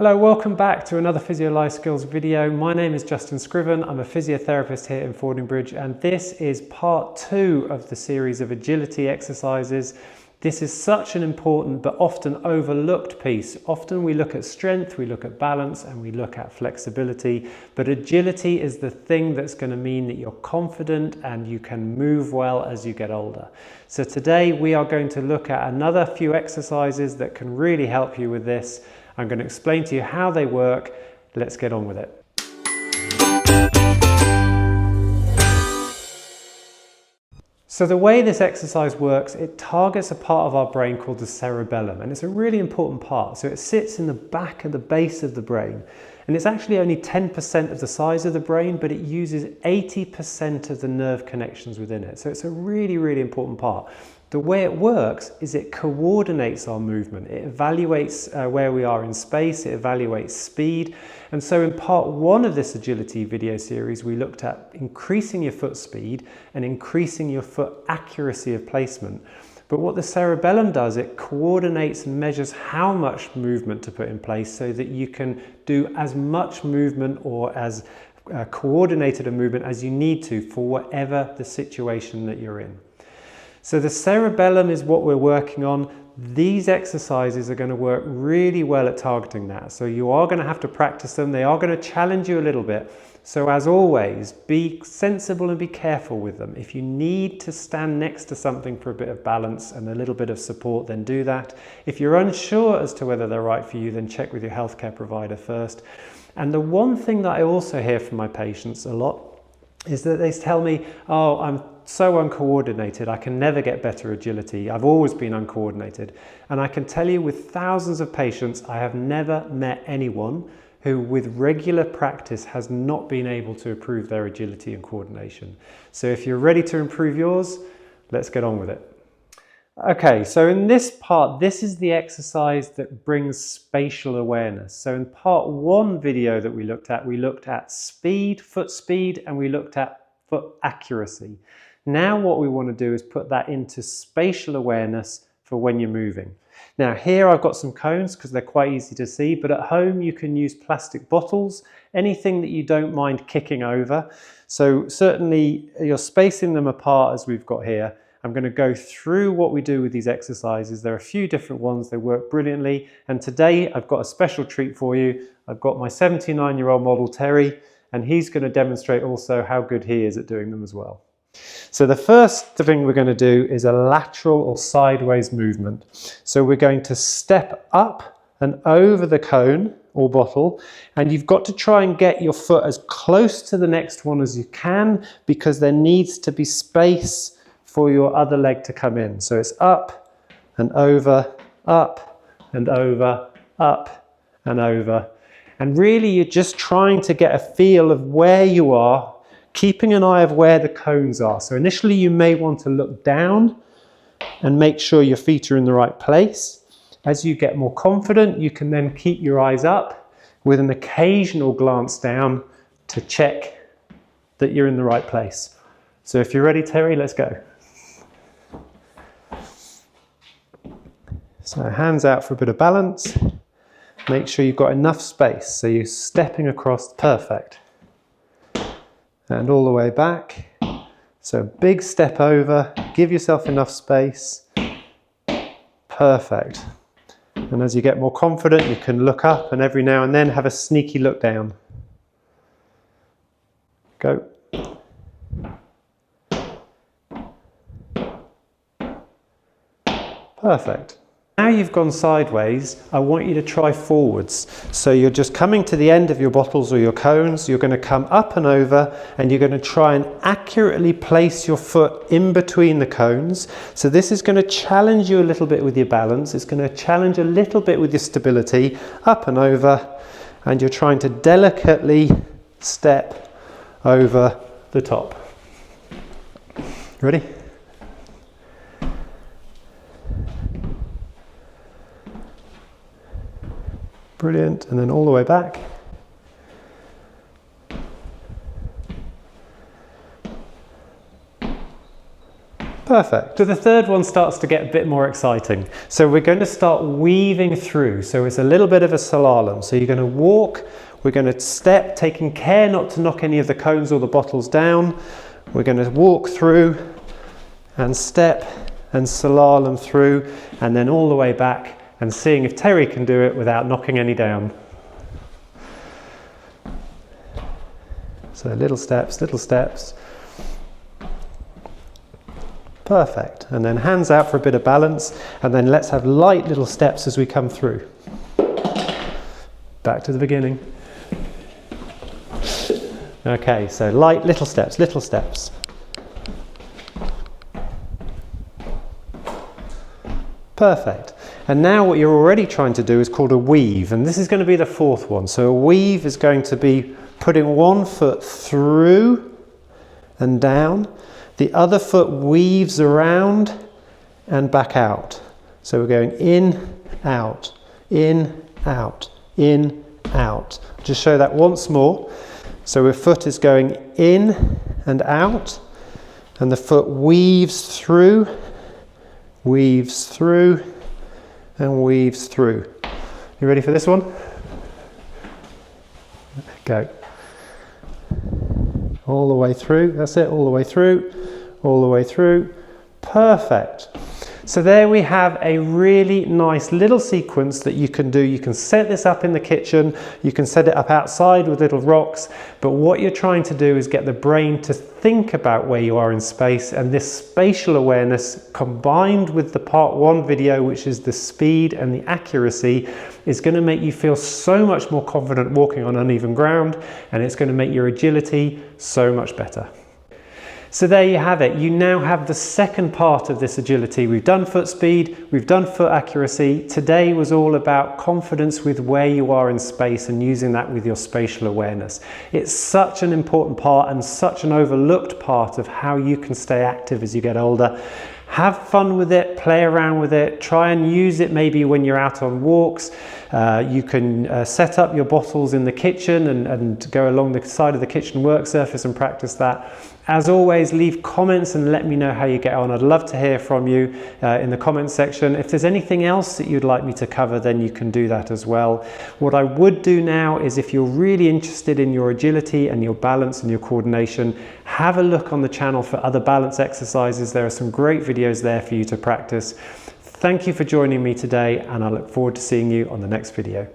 Hello, welcome back to another Physio Life Skills video. My name is Justin Scriven. I'm a physiotherapist here in Fordingbridge, and this is part 2 of the series of agility exercises. This is such an important but often overlooked piece. Often we look at strength, we look at balance, and we look at flexibility, but agility is the thing that's going to mean that you're confident and you can move well as you get older. So today we are going to look at another few exercises that can really help you with this. I'm going to explain to you how they work. Let's get on with it. So the way this exercise works, it targets a part of our brain called the cerebellum, and it's a really important part. So it sits in the back of the base of the brain, and it's actually only 10% of the size of the brain, but it uses 80% of the nerve connections within it. So it's a really, really important part. The way it works is it coordinates our movement. It evaluates where we are in space, it evaluates speed. And so in part 1 of this agility video series, we looked at increasing your foot speed and increasing your foot accuracy of placement. But what the cerebellum does, it coordinates and measures how much movement to put in place so that you can do as much movement or as coordinated a movement as you need to for whatever the situation that you're in. So the cerebellum is what we're working on. These exercises are going to work really well at targeting that. So you are going to have to practice them. They are going to challenge you a little bit. So as always, be sensible and be careful with them. If you need to stand next to something for a bit of balance and a little bit of support, then do that. If you're unsure as to whether they're right for you, then check with your healthcare provider first. And the one thing that I also hear from my patients a lot is that they tell me, oh, I'm so uncoordinated, I can never get better agility. I've always been uncoordinated. And I can tell you with thousands of patients, I have never met anyone who with regular practice has not been able to improve their agility and coordination. So if you're ready to improve yours, let's get on with it. Okay, so in this part, this is the exercise that brings spatial awareness. So in part 1 video that we looked at speed, foot speed, and we looked at foot accuracy. Now what we want to do is put that into spatial awareness for when you're moving. Now here I've got some cones because they're quite easy to see, but at home you can use plastic bottles, anything that you don't mind kicking over. So certainly you're spacing them apart as we've got here. I'm going to go through what we do with these exercises. There are a few different ones, they work brilliantly. And today I've got a special treat for you. I've got my 79-year-old model Terry, and he's going to demonstrate also how good he is at doing them as well. So the first thing we're going to do is a lateral or sideways movement. So we're going to step up and over the cone or bottle, and you've got to try and get your foot as close to the next one as you can, because there needs to be space for your other leg to come in. So it's up and over, up and over, up and over. And really you're just trying to get a feel of where you are, keeping an eye of where the cones are. So initially you may want to look down and make sure your feet are in the right place. As you get more confident, you can then keep your eyes up with an occasional glance down to check that you're in the right place. So if you're ready, Terry, let's go. So hands out for a bit of balance. Make sure you've got enough space. So you're stepping across, perfect. And all the way back. So big step over, give yourself enough space. Perfect. And as you get more confident, you can look up and every now and then have a sneaky look down. Go. Perfect. Now you've gone sideways, I want you to try forwards. So you're just coming to the end of your bottles or your cones, you're going to come up and over, and you're going to try and accurately place your foot in between the cones. So this is going to challenge you a little bit with your balance, it's going to challenge a little bit with your stability, up and over, and you're trying to delicately step over the top. Ready? Brilliant, and then all the way back. Perfect. So the third one starts to get a bit more exciting. So we're going to start weaving through. So it's a little bit of a slalom. So you're going to walk, we're going to step, taking care not to knock any of the cones or the bottles down. We're going to walk through and step and slalom through, and then all the way back, and seeing if Terry can do it without knocking any down. So little steps, little steps. Perfect. And then hands out for a bit of balance, and then let's have light little steps as we come through. Back to the beginning. Okay, so light little steps, little steps. Perfect. And now what you're already trying to do is called a weave, and this is going to be the fourth one. So a weave is going to be putting one foot through and down, the other foot weaves around and back out. So we're going in, out, in, out, in, out. Just show that once more. So our foot is going in and out, and the foot weaves through, and weaves through. You ready for this one? Go. All the way through, that's it, all the way through, all the way through. Perfect. So there we have a really nice little sequence that you can do. You can set this up in the kitchen, you can set it up outside with little rocks, but what you're trying to do is get the brain to think about where you are in space, and this spatial awareness combined with the part 1 video, which is the speed and the accuracy, is going to make you feel so much more confident walking on uneven ground, and it's going to make your agility so much better. So there you have it. You now have the second part of this agility. We've done foot speed, we've done foot accuracy. Today was all about confidence with where you are in space and using that with your spatial awareness. It's such an important part and such an overlooked part of how you can stay active as you get older. Have fun with it, play around with it, try and use it maybe when you're out on walks. You can set up your bottles in the kitchen and go along the side of the kitchen work surface and practice that. As always, leave comments and let me know how you get on. I'd love to hear from you in the comments section. If there's anything else that you'd like me to cover, then you can do that as well. What I would do now is, if you're really interested in your agility and your balance and your coordination, have a look on the channel for other balance exercises. There are some great videos there for you to practice. Thank you for joining me today, and I look forward to seeing you on the next video.